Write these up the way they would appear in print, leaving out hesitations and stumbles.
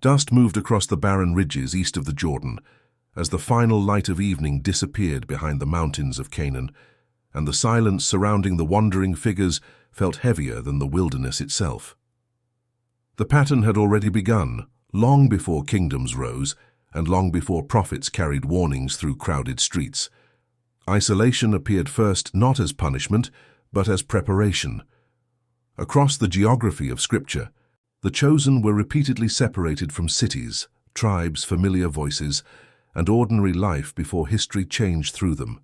Dust moved across the barren ridges east of the Jordan, as the final light of evening disappeared behind the mountains of Canaan, and the silence surrounding the wandering figures felt heavier than the wilderness itself. The pattern had already begun, long before kingdoms rose, and long before prophets carried warnings through crowded streets. Isolation appeared first not as punishment, but as preparation. Across the geography of Scripture, the chosen were repeatedly separated from cities, tribes, familiar voices, and ordinary life before history changed through them.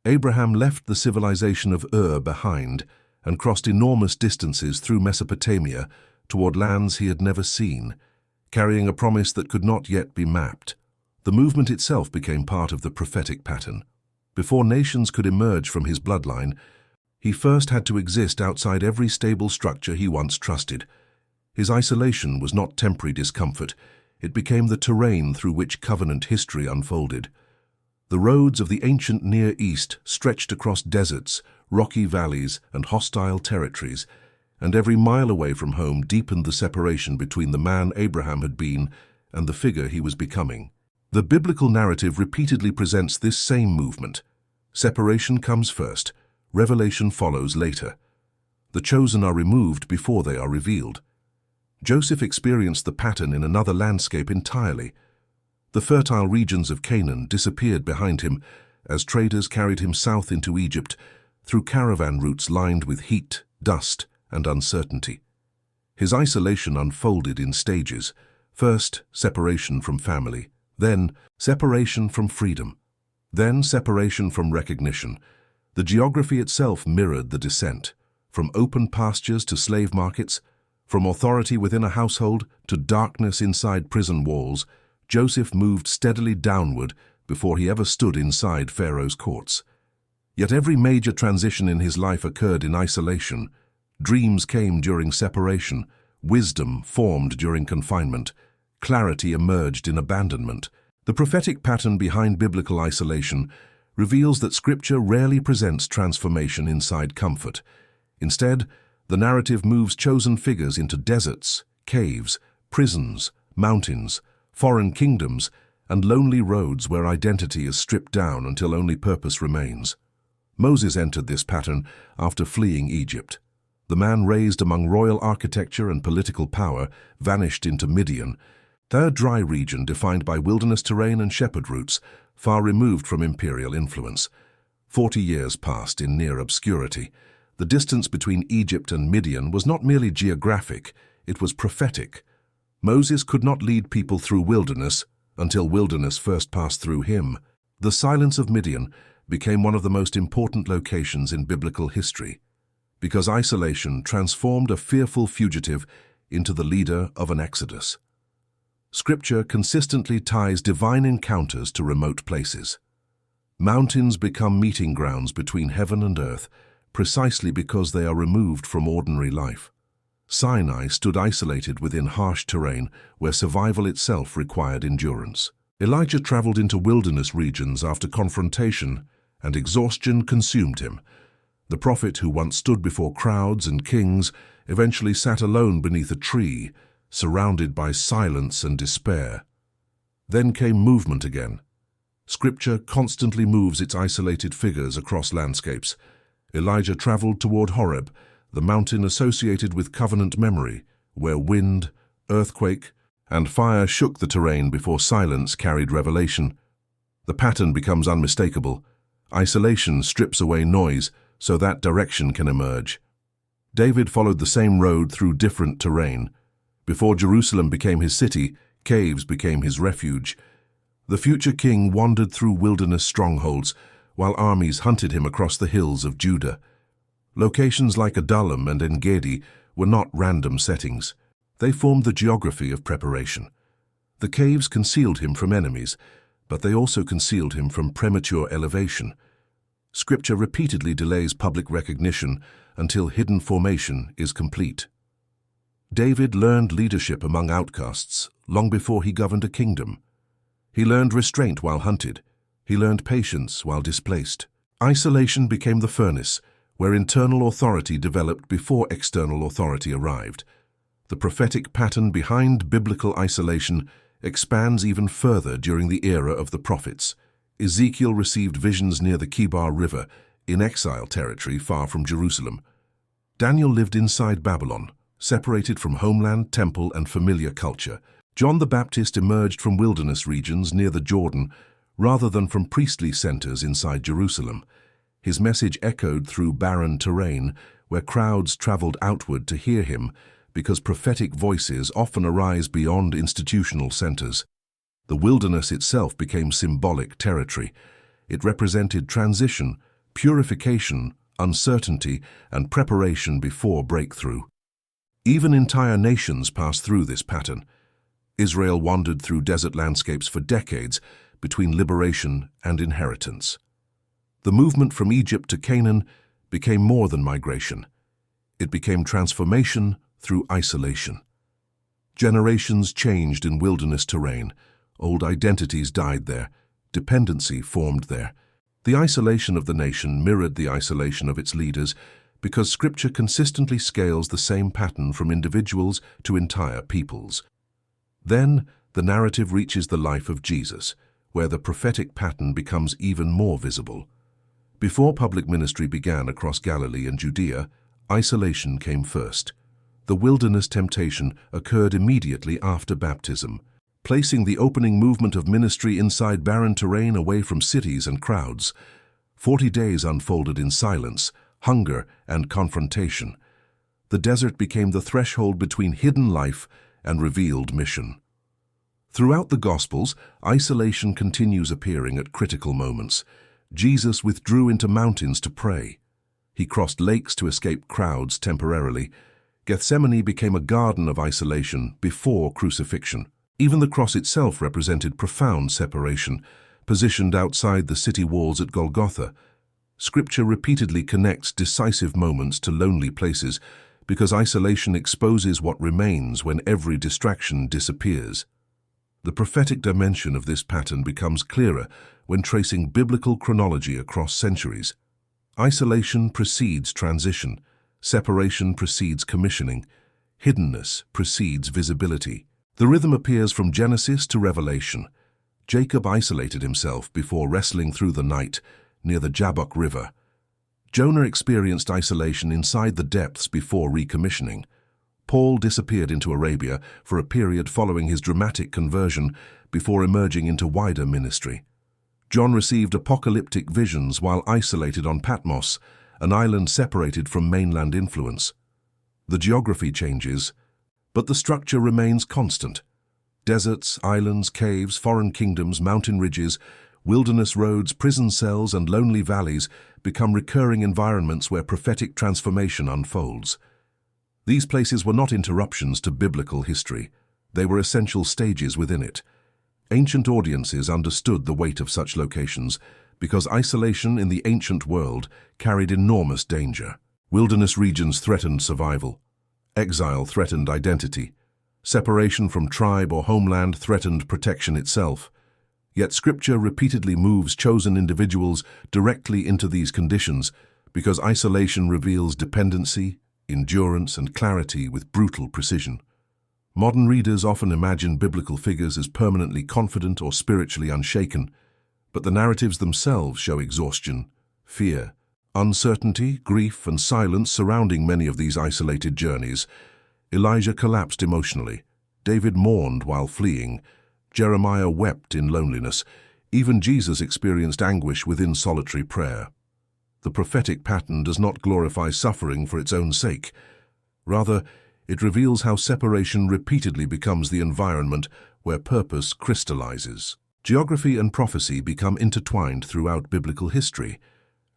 Abraham left the civilization of Ur behind and crossed enormous distances through Mesopotamia toward lands he had never seen, carrying a promise that could not yet be mapped. The movement itself became part of the prophetic pattern. Before nations could emerge from his bloodline, he first had to exist outside every stable structure he once trusted. His isolation was not temporary discomfort. It became the terrain through which covenant history unfolded. The roads of the ancient Near East stretched across deserts, rocky valleys, and hostile territories, and every mile away from home deepened the separation between the man Abraham had been and the figure he was becoming. The biblical narrative repeatedly presents this same movement. Separation comes first, revelation follows later. The chosen are removed before they are revealed. Joseph experienced the pattern in another landscape entirely. The fertile regions of Canaan disappeared behind him as traders carried him south into Egypt through caravan routes lined with heat, dust, and uncertainty. His isolation unfolded in stages. First, separation from family, then separation from freedom, then separation from recognition. The geography itself mirrored the descent, from open pastures to slave markets, from authority within a household to darkness inside prison walls. Joseph moved steadily downward before he ever stood inside Pharaoh's courts. Yet every major transition in his life occurred in isolation. Dreams came during separation, wisdom formed during confinement, clarity emerged in abandonment. The prophetic pattern behind biblical isolation reveals that Scripture rarely presents transformation inside comfort. Instead, the narrative moves chosen figures into deserts, caves, prisons, mountains, foreign kingdoms, and lonely roads where identity is stripped down until only purpose remains. Moses entered this pattern after fleeing Egypt. The man raised among royal architecture and political power vanished into Midian, their dry region defined by wilderness terrain and shepherd routes, far removed from imperial influence. 40 years passed in near obscurity. The distance between Egypt and Midian was not merely geographic, it was prophetic. Moses could not lead people through wilderness until wilderness first passed through him. The silence of Midian became one of the most important locations in biblical history, because isolation transformed a fearful fugitive into the leader of an exodus. Scripture consistently ties divine encounters to remote places. Mountains become meeting grounds between heaven and earth, precisely because they are removed from ordinary life. Sinai stood isolated within harsh terrain where survival itself required endurance. Elijah traveled into wilderness regions after confrontation, and exhaustion consumed him. The prophet who once stood before crowds and kings eventually sat alone beneath a tree, surrounded by silence and despair. Then came movement again. Scripture constantly moves its isolated figures across landscapes. Elijah traveled toward Horeb, the mountain associated with covenant memory, where wind, earthquake, and fire shook the terrain before silence carried revelation. The pattern becomes unmistakable. Isolation strips away noise so that direction can emerge. David followed the same road through different terrain. Before Jerusalem became his city, caves became his refuge. The future king wandered through wilderness strongholds, while armies hunted him across the hills of Judah. Locations like Adullam and En-Gedi were not random settings. They formed the geography of preparation. The caves concealed him from enemies, but they also concealed him from premature elevation. Scripture repeatedly delays public recognition until hidden formation is complete. David learned leadership among outcasts long before he governed a kingdom. He learned restraint while hunted. He learned patience while displaced. Isolation became the furnace, where internal authority developed before external authority arrived. The prophetic pattern behind biblical isolation expands even further during the era of the prophets. Ezekiel received visions near the Kibar River, in exile territory far from Jerusalem. Daniel lived inside Babylon, separated from homeland, temple, and familiar culture. John the Baptist emerged from wilderness regions near the Jordan rather than from priestly centers inside Jerusalem. His message echoed through barren terrain, where crowds traveled outward to hear him, because prophetic voices often arise beyond institutional centers. The wilderness itself became symbolic territory. It represented transition, purification, uncertainty, and preparation before breakthrough. Even entire nations passed through this pattern. Israel wandered through desert landscapes for decades between liberation and inheritance. The movement from Egypt to Canaan became more than migration. It became transformation through isolation. Generations changed in wilderness terrain. Old identities died there. Dependency formed there. The isolation of the nation mirrored the isolation of its leaders because Scripture consistently scales the same pattern from individuals to entire peoples. Then, the narrative reaches the life of Jesus, where the prophetic pattern becomes even more visible. Before public ministry began across Galilee and Judea, isolation came first. The wilderness temptation occurred immediately after baptism, placing the opening movement of ministry inside barren terrain away from cities and crowds. 40 days unfolded in silence, hunger, and confrontation. The desert became the threshold between hidden life and revealed mission. Throughout the Gospels, isolation continues appearing at critical moments. Jesus withdrew into mountains to pray. He crossed lakes to escape crowds temporarily. Gethsemane became a garden of isolation before crucifixion. Even the cross itself represented profound separation, positioned outside the city walls at Golgotha. Scripture repeatedly connects decisive moments to lonely places because isolation exposes what remains when every distraction disappears. The prophetic dimension of this pattern becomes clearer when tracing biblical chronology across centuries. Isolation precedes transition. Separation precedes commissioning. Hiddenness precedes visibility. The rhythm appears from Genesis to Revelation. Jacob isolated himself before wrestling through the night near the Jabbok River. Jonah experienced isolation inside the depths before recommissioning. Paul disappeared into Arabia for a period following his dramatic conversion before emerging into wider ministry. John received apocalyptic visions while isolated on Patmos, an island separated from mainland influence. The geography changes, but the structure remains constant. Deserts, islands, caves, foreign kingdoms, mountain ridges, wilderness roads, prison cells, and lonely valleys become recurring environments where prophetic transformation unfolds. These places were not interruptions to biblical history. They were essential stages within it. Ancient audiences understood the weight of such locations because isolation in the ancient world carried enormous danger. Wilderness regions threatened survival. Exile threatened identity. Separation from tribe or homeland threatened protection itself. Yet Scripture repeatedly moves chosen individuals directly into these conditions because isolation reveals dependency, endurance, and clarity with brutal precision. Modern readers often imagine biblical figures as permanently confident or spiritually unshaken, but the narratives themselves show exhaustion, fear, uncertainty, grief, and silence surrounding many of these isolated journeys. Elijah collapsed emotionally. David mourned while fleeing. Jeremiah wept in loneliness. Even Jesus experienced anguish within solitary prayer. The prophetic pattern does not glorify suffering for its own sake. Rather, it reveals how separation repeatedly becomes the environment where purpose crystallizes. Geography and prophecy become intertwined throughout biblical history.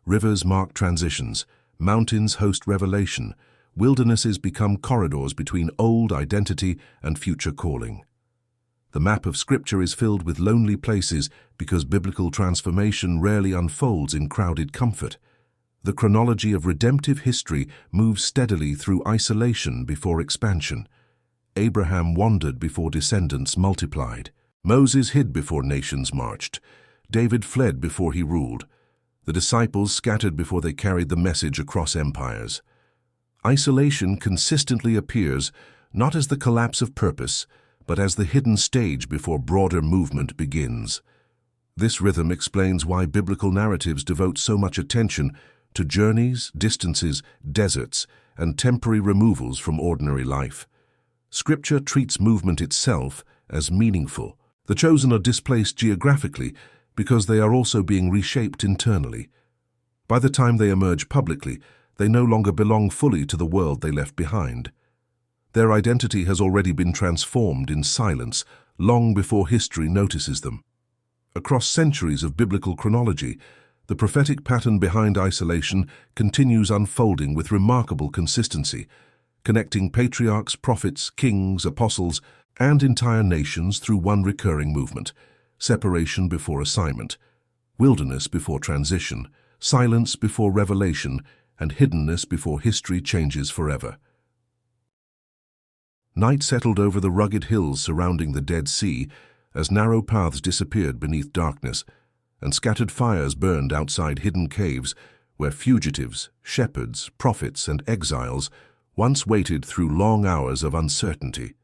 Rivers mark transitions, mountains host revelation, wildernesses become corridors between old identity and future calling. The map of Scripture is filled with lonely places because biblical transformation rarely unfolds in crowded comfort. The chronology of redemptive history moves steadily through isolation before expansion. Abraham wandered before descendants multiplied. Moses hid before nations marched. David fled before he ruled. The disciples scattered before they carried the message across empires. Isolation consistently appears not as the collapse of purpose, but as the hidden stage before broader movement begins. This rhythm explains why biblical narratives devote so much attention to journeys, distances, deserts, and temporary removals from ordinary life. Scripture treats movement itself as meaningful. The chosen are displaced geographically because they are also being reshaped internally. By the time they emerge publicly, they no longer belong fully to the world they left behind. Their identity has already been transformed in silence long before history notices them. Across centuries of biblical chronology, the prophetic pattern behind isolation continues unfolding with remarkable consistency, connecting patriarchs, prophets, kings, apostles, and entire nations through one recurring movement: separation before assignment, wilderness before transition, silence before revelation, and hiddenness before history changes forever. Night settled over the rugged hills surrounding the Dead Sea as narrow paths disappeared beneath darkness, and scattered fires burned outside hidden caves where fugitives, shepherds, prophets, and exiles once waited through long hours of uncertainty.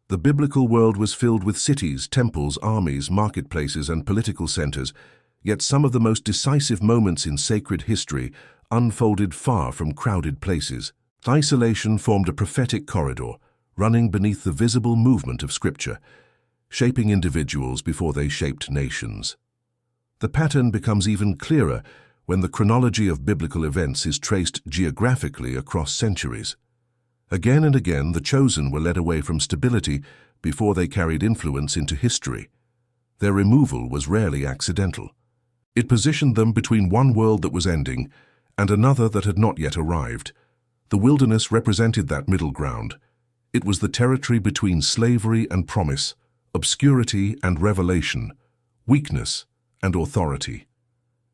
The biblical world was filled with cities, temples, armies, marketplaces, and political centers, yet some of the most decisive moments in sacred history unfolded far from crowded places. Isolation formed a prophetic corridor, running beneath the visible movement of Scripture, shaping individuals before they shaped nations. The pattern becomes even clearer when the chronology of biblical events is traced geographically across centuries. Again and again, the chosen were led away from stability before they carried influence into history. Their removal was rarely accidental. It positioned them between one world that was ending and another that had not yet arrived. The wilderness represented that middle ground. It was the territory between slavery and promise, obscurity and revelation, weakness and authority.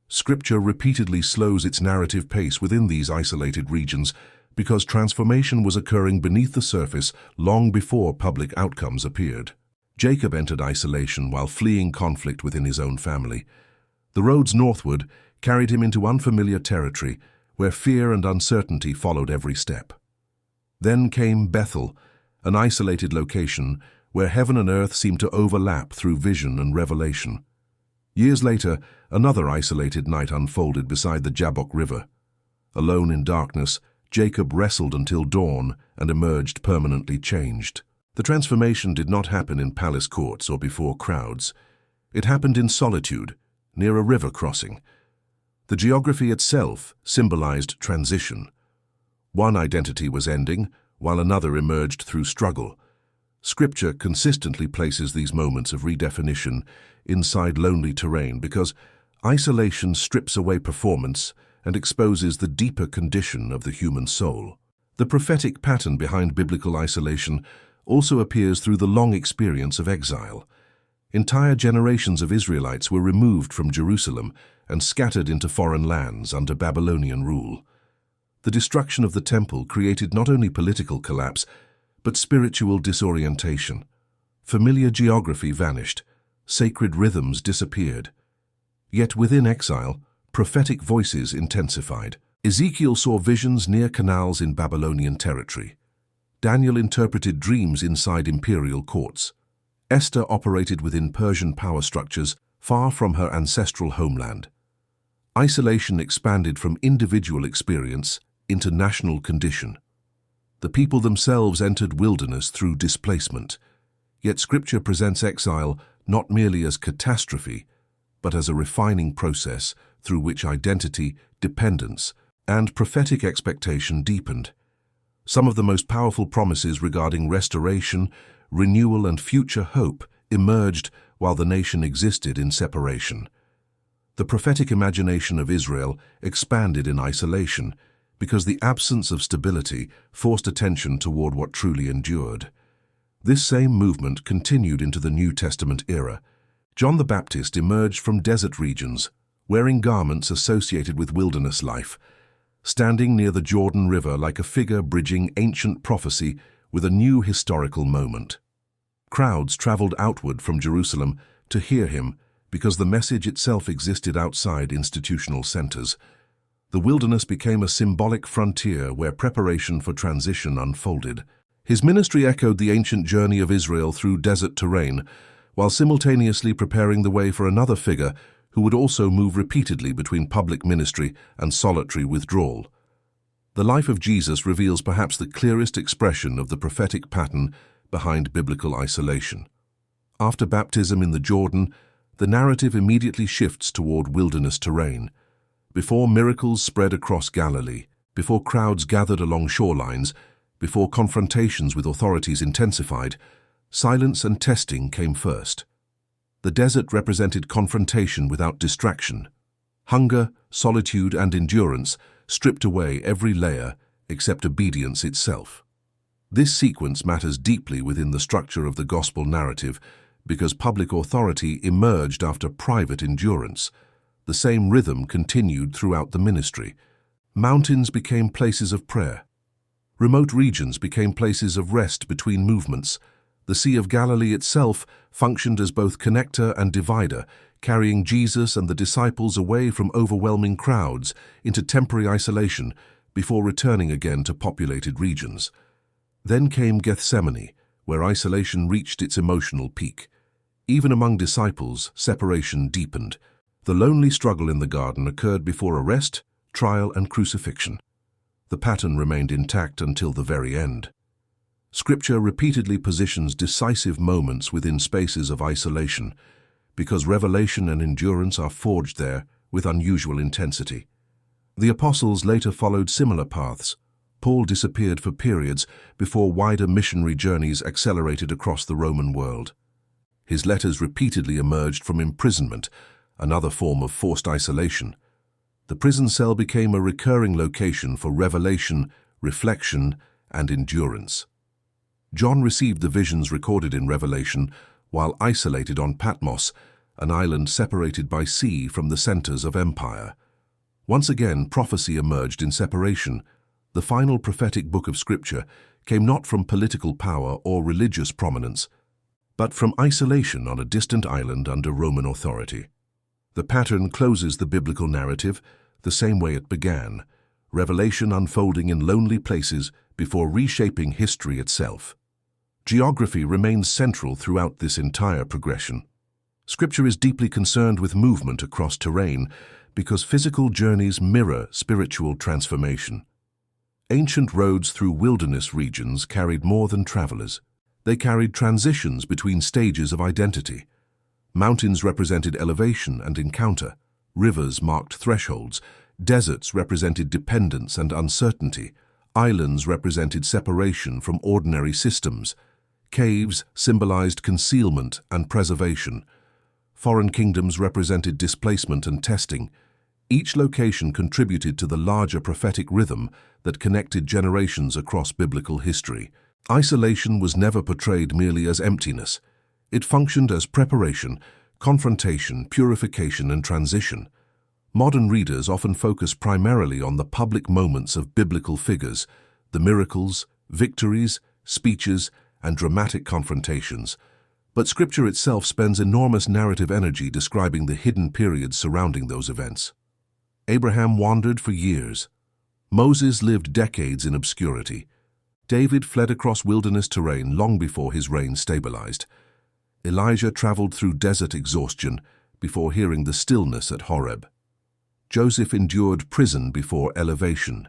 Scripture repeatedly slows its narrative pace within these isolated regions because transformation was occurring beneath the surface long before public outcomes appeared. Jacob entered isolation while fleeing conflict within his own family. The roads northward carried him into unfamiliar territory where fear and uncertainty followed every step. Then came Bethel, an isolated location where heaven and earth seemed to overlap through vision and revelation. Years later, another isolated night unfolded beside the Jabbok River. Alone in darkness, Jacob wrestled until dawn and emerged permanently changed. The transformation did not happen in palace courts or before crowds. It happened in solitude, near a river crossing. The geography itself symbolized transition. One identity was ending, while another emerged through struggle. Scripture consistently places these moments of redefinition inside lonely terrain because isolation strips away performance and exposes the deeper condition of the human soul. The prophetic pattern behind biblical isolation also appears through the long experience of exile. Entire generations of Israelites were removed from Jerusalem and scattered into foreign lands under Babylonian rule. The destruction of the temple created not only political collapse, but spiritual disorientation. Familiar geography vanished, sacred rhythms disappeared. Yet within exile, prophetic voices intensified. Ezekiel saw visions near canals in Babylonian territory. Daniel interpreted dreams inside imperial courts. Esther operated within Persian power structures far from her ancestral homeland. Isolation expanded from individual experience into national condition. The people themselves entered wilderness through displacement. Yet Scripture presents exile not merely as catastrophe, but as a refining process through which identity, dependence, and prophetic expectation deepened. Some of the most powerful promises regarding restoration, renewal, and future hope emerged while the nation existed in separation. The prophetic imagination of Israel expanded in isolation because the absence of stability forced attention toward what truly endured. This same movement continued into the New Testament era. John the Baptist emerged from desert regions, wearing garments associated with wilderness life, standing near the Jordan River like a figure bridging ancient prophecy with a new historical moment. Crowds traveled outward from Jerusalem to hear him because the message itself existed outside institutional centers. The wilderness became a symbolic frontier where preparation for transition unfolded. His ministry echoed the ancient journey of Israel through desert terrain, while simultaneously preparing the way for another figure who would also move repeatedly between public ministry and solitary withdrawal. The life of Jesus reveals perhaps the clearest expression of the prophetic pattern behind biblical isolation. After baptism in the Jordan, the narrative immediately shifts toward wilderness terrain. Before miracles spread across Galilee, before crowds gathered along shorelines, before confrontations with authorities intensified, silence and testing came first. The desert represented confrontation without distraction. Hunger, solitude, and endurance stripped away every layer except obedience itself. This sequence matters deeply within the structure of the gospel narrative because public authority emerged after private endurance. The same rhythm continued throughout the ministry. Mountains became places of prayer. Remote regions became places of rest between movements. The Sea of Galilee itself functioned as both connector and divider, carrying Jesus and the disciples away from overwhelming crowds into temporary isolation before returning again to populated regions. Then came Gethsemane, where isolation reached its emotional peak. Even among disciples, separation deepened. The lonely struggle in the garden occurred before arrest, trial, and crucifixion. The pattern remained intact until the very end. Scripture repeatedly positions decisive moments within spaces of isolation because revelation and endurance are forged there with unusual intensity. The apostles later followed similar paths. Paul disappeared for periods before wider missionary journeys accelerated across the Roman world. His letters repeatedly emerged from imprisonment, another form of forced isolation. The prison cell became a recurring location for revelation, reflection, and endurance. John received the visions recorded in Revelation while isolated on Patmos, an island separated by sea from the centers of empire. Once again, prophecy emerged in separation. The final prophetic book of Scripture came not from political power or religious prominence, but from isolation on a distant island under Roman authority. The pattern closes the biblical narrative the same way it began, revelation unfolding in lonely places before reshaping history itself. Geography remains central throughout this entire progression. Scripture is deeply concerned with movement across terrain because physical journeys mirror spiritual transformation. Ancient roads through wilderness regions carried more than travelers. They carried transitions between stages of identity. Mountains represented elevation and encounter. Rivers marked thresholds. Deserts represented dependence and uncertainty. Islands represented separation from ordinary systems. Caves symbolized concealment and preservation. Foreign kingdoms represented displacement and testing. Each location contributed to the larger prophetic rhythm that connected generations across biblical history. Isolation was never portrayed merely as emptiness. It functioned as preparation, confrontation, purification, and transition. Modern readers often focus primarily on the public moments of biblical figures, the miracles, victories, speeches, and dramatic confrontations. But Scripture itself spends enormous narrative energy describing the hidden periods surrounding those events. Abraham wandered for years. Moses lived decades in obscurity. David fled across wilderness terrain long before his reign stabilized. Elijah traveled through desert exhaustion before hearing the stillness at Horeb. Joseph endured prison before elevation.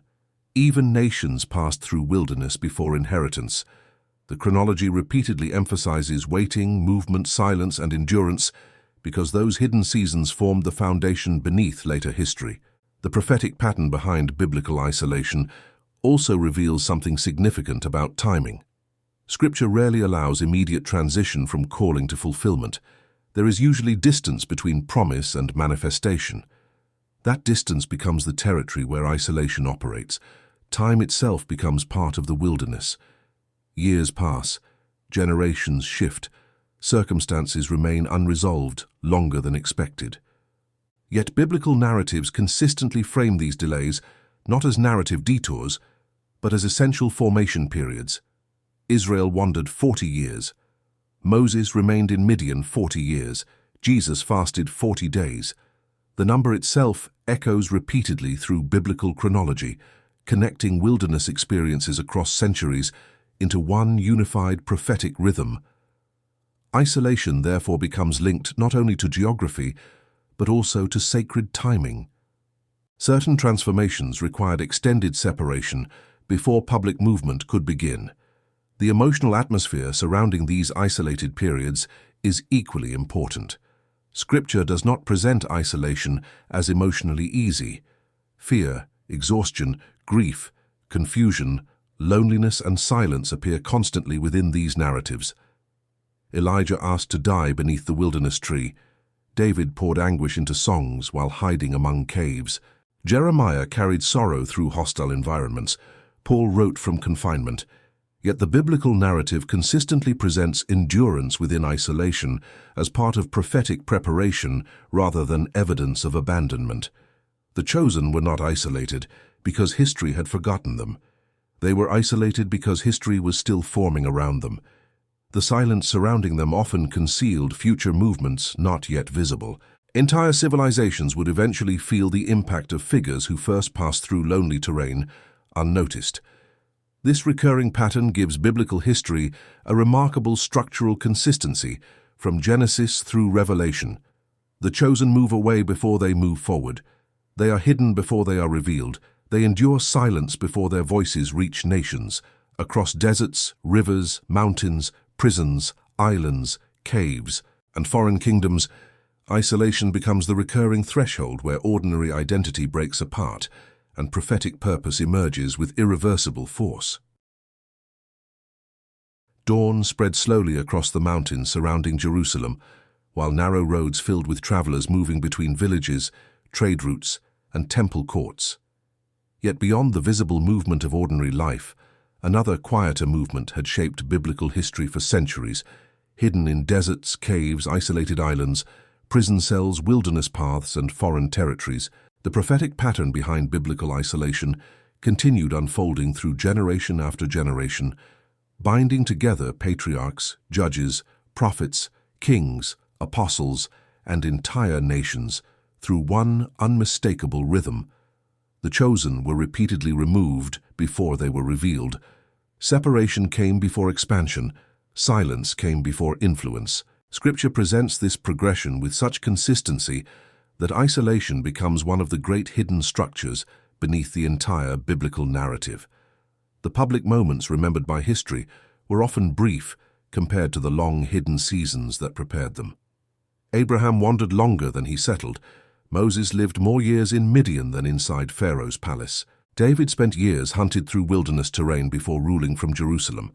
Even nations passed through wilderness before inheritance. The chronology repeatedly emphasizes waiting, movement, silence, and endurance because those hidden seasons formed the foundation beneath later history. The prophetic pattern behind biblical isolation also reveals something significant about timing. Scripture rarely allows immediate transition from calling to fulfillment. There is usually distance between promise and manifestation. That distance becomes the territory where isolation operates. Time itself becomes part of the wilderness. Years pass, generations shift, circumstances remain unresolved longer than expected. Yet biblical narratives consistently frame these delays not as narrative detours, but as essential formation periods. Israel wandered 40 years. Moses remained in Midian 40 years. Jesus fasted 40 days. The number itself echoes repeatedly through biblical chronology, connecting wilderness experiences across centuries into one unified prophetic rhythm. Isolation therefore becomes linked not only to geography, but also to sacred timing. Certain transformations required extended separation before public movement could begin. The emotional atmosphere surrounding these isolated periods is equally important. Scripture does not present isolation as emotionally easy. Fear, exhaustion, grief, confusion, loneliness, and silence appear constantly within these narratives. Elijah asked to die beneath the wilderness tree. David poured anguish into songs while hiding among caves. Jeremiah carried sorrow through hostile environments. Paul wrote from confinement. Yet the biblical narrative consistently presents endurance within isolation as part of prophetic preparation rather than evidence of abandonment. The chosen were not isolated because history had forgotten them. They were isolated because history was still forming around them. The silence surrounding them often concealed future movements not yet visible. Entire civilizations would eventually feel the impact of figures who first passed through lonely terrain unnoticed. This recurring pattern gives biblical history a remarkable structural consistency from Genesis through Revelation. The chosen move away before they move forward. They are hidden before they are revealed. They endure silence before their voices reach nations. Across deserts, rivers, mountains, prisons, islands, caves, and foreign kingdoms, isolation becomes the recurring threshold where ordinary identity breaks apart and prophetic purpose emerges with irreversible force. Dawn spread slowly across the mountains surrounding Jerusalem, while narrow roads filled with travelers moving between villages, trade routes, and temple courts. Yet beyond the visible movement of ordinary life, another quieter movement had shaped biblical history for centuries, hidden in deserts, caves, isolated islands, prison cells, wilderness paths, and foreign territories. The prophetic pattern behind biblical isolation continued unfolding through generation after generation, binding together patriarchs, judges, prophets, kings, apostles, and entire nations through one unmistakable rhythm. The chosen were repeatedly removed before they were revealed. Separation came before expansion. Silence came before influence. Scripture presents this progression with such consistency that isolation becomes one of the great hidden structures beneath the entire biblical narrative. The public moments remembered by history were often brief compared to the long hidden seasons that prepared them. Abraham wandered longer than he settled. Moses lived more years in Midian than inside Pharaoh's palace. David spent years hunted through wilderness terrain before ruling from Jerusalem.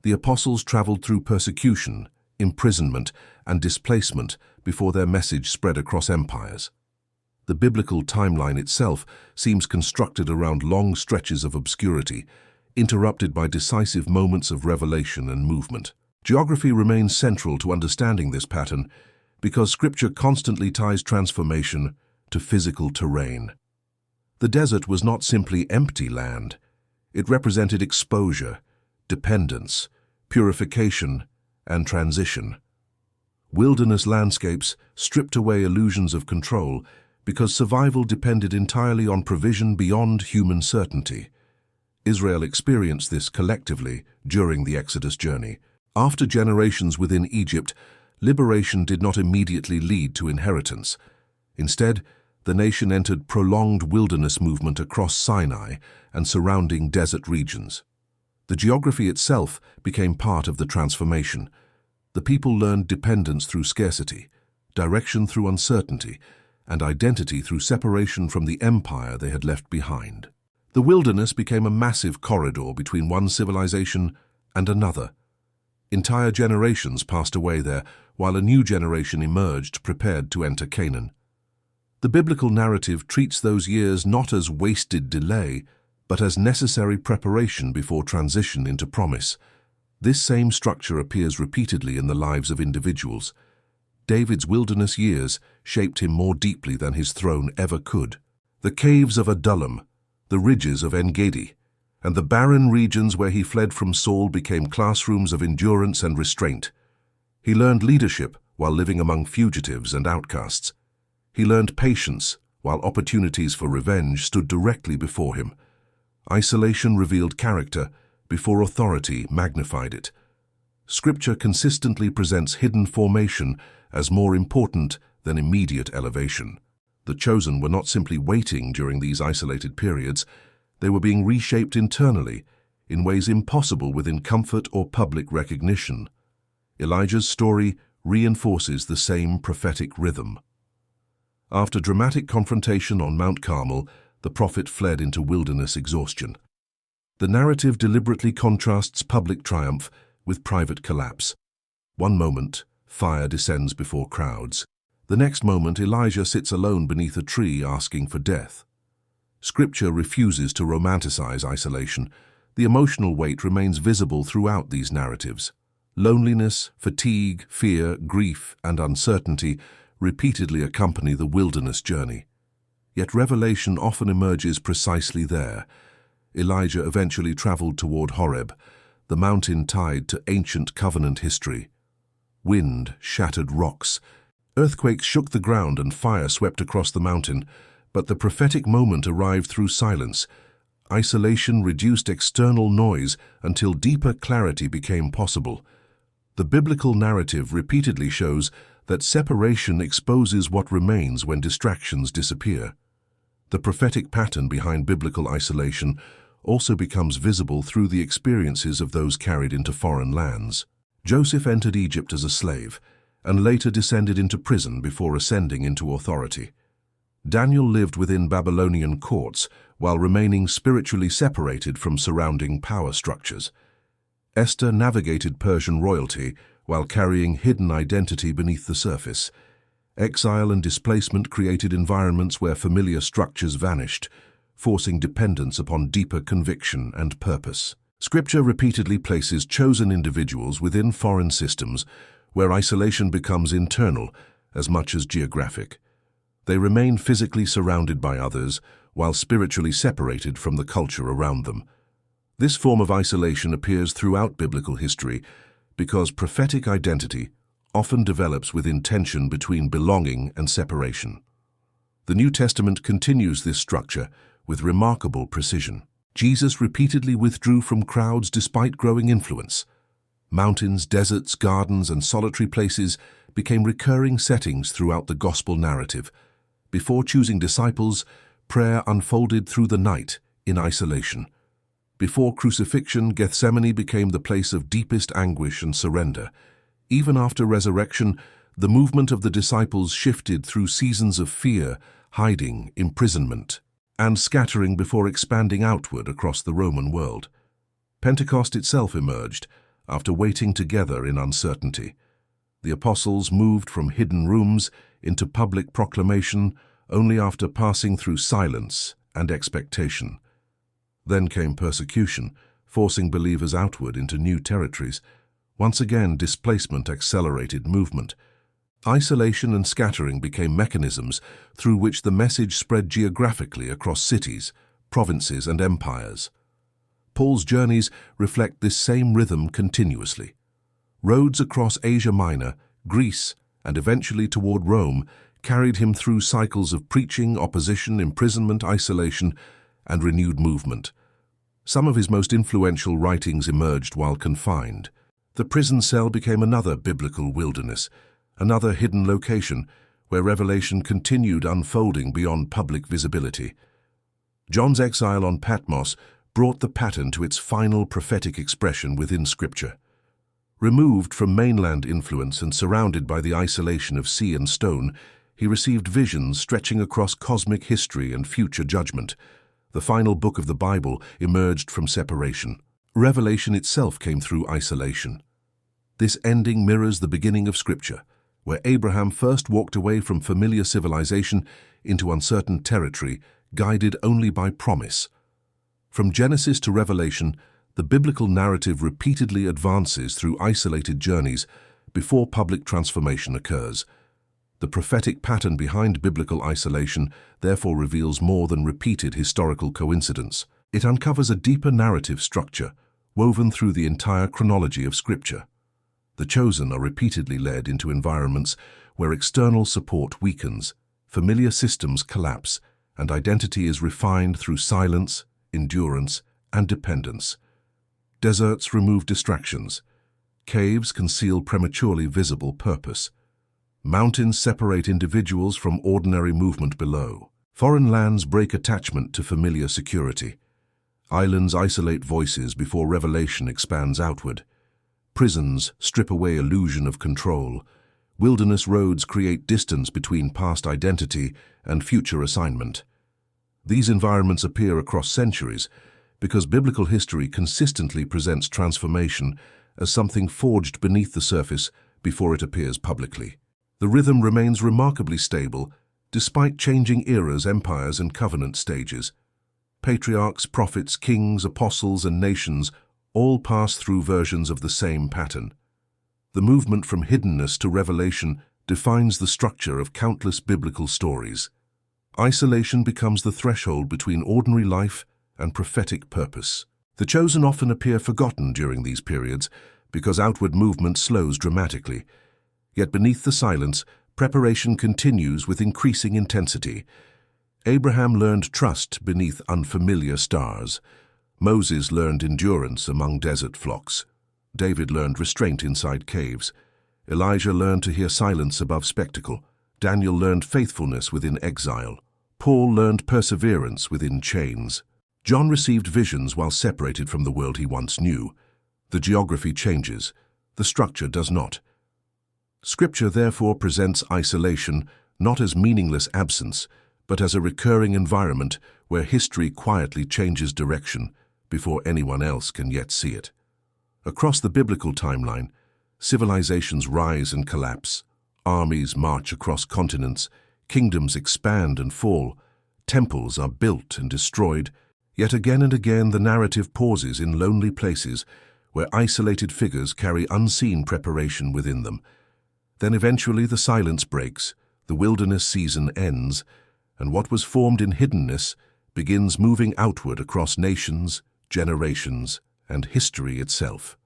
The apostles traveled through persecution, imprisonment, and displacement before their message spread across empires. The biblical timeline itself seems constructed around long stretches of obscurity, interrupted by decisive moments of revelation and movement. Geography remains central to understanding this pattern because Scripture constantly ties transformation to physical terrain. The desert was not simply empty land. It represented exposure, dependence, purification, and transition. Wilderness landscapes stripped away illusions of control because survival depended entirely on provision beyond human certainty. Israel experienced this collectively during the Exodus journey. After generations within Egypt, liberation did not immediately lead to inheritance. Instead, the nation entered prolonged wilderness movement across Sinai and surrounding desert regions. The geography itself became part of the transformation. The people learned dependence through scarcity, direction through uncertainty, and identity through separation from the empire they had left behind. The wilderness became a massive corridor between one civilization and another. Entire generations passed away there, while a new generation emerged prepared to enter Canaan. The biblical narrative treats those years not as wasted delay, but as necessary preparation before transition into promise. This same structure appears repeatedly in the lives of individuals. David's wilderness years shaped him more deeply than his throne ever could. The caves of Adullam, the ridges of En-Gedi, and the barren regions where he fled from Saul became classrooms of endurance and restraint. He learned leadership while living among fugitives and outcasts. He learned patience while opportunities for revenge stood directly before him. Isolation revealed character, before authority magnified it. Scripture consistently presents hidden formation as more important than immediate elevation. The chosen were not simply waiting during these isolated periods, they were being reshaped internally in ways impossible within comfort or public recognition. Elijah's story reinforces the same prophetic rhythm. After dramatic confrontation on Mount Carmel, the prophet fled into wilderness exhaustion. The narrative deliberately contrasts public triumph with private collapse. One moment, fire descends before crowds. The next moment, Elijah sits alone beneath a tree asking for death. Scripture refuses to romanticize isolation. The emotional weight remains visible throughout these narratives. Loneliness, fatigue, fear, grief, and uncertainty repeatedly accompany the wilderness journey. Yet revelation often emerges precisely there. Elijah eventually traveled toward Horeb, the mountain tied to ancient covenant history. Wind shattered rocks, earthquakes shook the ground, and fire swept across the mountain. But the prophetic moment arrived through silence. Isolation reduced external noise until deeper clarity became possible. The biblical narrative repeatedly shows that separation exposes what remains when distractions disappear. The prophetic pattern behind biblical isolation also becomes visible through the experiences of those carried into foreign lands. Joseph entered Egypt as a slave and later descended into prison before ascending into authority. Daniel lived within Babylonian courts while remaining spiritually separated from surrounding power structures. Esther navigated Persian royalty while carrying hidden identity beneath the surface. Exile and displacement created environments where familiar structures vanished, forcing dependence upon deeper conviction and purpose. Scripture repeatedly places chosen individuals within foreign systems where isolation becomes internal as much as geographic. They remain physically surrounded by others while spiritually separated from the culture around them. This form of isolation appears throughout biblical history because prophetic identity often develops within tension between belonging and separation. The New Testament continues this structure with remarkable precision. Jesus repeatedly withdrew from crowds despite growing influence. Mountains, deserts, gardens, and solitary places became recurring settings throughout the gospel narrative. Before choosing disciples, prayer unfolded through the night in isolation. Before crucifixion, Gethsemane became the place of deepest anguish and surrender. Even after resurrection, the movement of the disciples shifted through seasons of fear, hiding, imprisonment, and scattering before expanding outward across the Roman world. Pentecost itself emerged after waiting together in uncertainty. The apostles moved from hidden rooms into public proclamation only after passing through silence and expectation. Then came persecution, forcing believers outward into new territories. Once again, displacement accelerated movement. Isolation and scattering became mechanisms through which the message spread geographically across cities, provinces, and empires. Paul's journeys reflect this same rhythm continuously. Roads across Asia Minor, Greece, and eventually toward Rome carried him through cycles of preaching, opposition, imprisonment, isolation, and renewed movement. Some of his most influential writings emerged while confined. The prison cell became another biblical wilderness, another hidden location where revelation continued unfolding beyond public visibility. John's exile on Patmos brought the pattern to its final prophetic expression within Scripture. Removed from mainland influence and surrounded by the isolation of sea and stone, he received visions stretching across cosmic history and future judgment. The final book of the Bible emerged from separation. Revelation itself came through isolation. This ending mirrors the beginning of Scripture, where Abraham first walked away from familiar civilization into uncertain territory, guided only by promise. From Genesis to Revelation, the biblical narrative repeatedly advances through isolated journeys before public transformation occurs. The prophetic pattern behind biblical isolation therefore reveals more than repeated historical coincidence. It uncovers a deeper narrative structure, woven through the entire chronology of Scripture. The chosen are repeatedly led into environments where external support weakens, familiar systems collapse, and identity is refined through silence, endurance, and dependence. Deserts remove distractions. Caves conceal prematurely visible purpose. Mountains separate individuals from ordinary movement below. Foreign lands break attachment to familiar security. Islands isolate voices before revelation expands outward. Prisons strip away illusion of control. Wilderness roads create distance between past identity and future assignment. These environments appear across centuries because biblical history consistently presents transformation as something forged beneath the surface before it appears publicly. The rhythm remains remarkably stable despite changing eras, empires, and covenant stages. Patriarchs, prophets, kings, apostles, and nations all pass through versions of the same pattern. The movement from hiddenness to revelation defines the structure of countless biblical stories. Isolation becomes the threshold between ordinary life and prophetic purpose. The chosen often appear forgotten during these periods because outward movement slows dramatically. Yet beneath the silence, preparation continues with increasing intensity. Abraham learned trust beneath unfamiliar stars. Moses learned endurance among desert flocks. David learned restraint inside caves. Elijah learned to hear silence above spectacle. Daniel learned faithfulness within exile. Paul learned perseverance within chains. John received visions while separated from the world he once knew. The geography changes. The structure does not. Scripture therefore presents isolation not as meaningless absence, but as a recurring environment where history quietly changes direction before anyone else can yet see it. Across the biblical timeline, civilizations rise and collapse, armies march across continents, kingdoms expand and fall, temples are built and destroyed, yet again and again the narrative pauses in lonely places where isolated figures carry unseen preparation within them. Then eventually the silence breaks, the wilderness season ends, and what was formed in hiddenness begins moving outward across nations, generations, and history itself.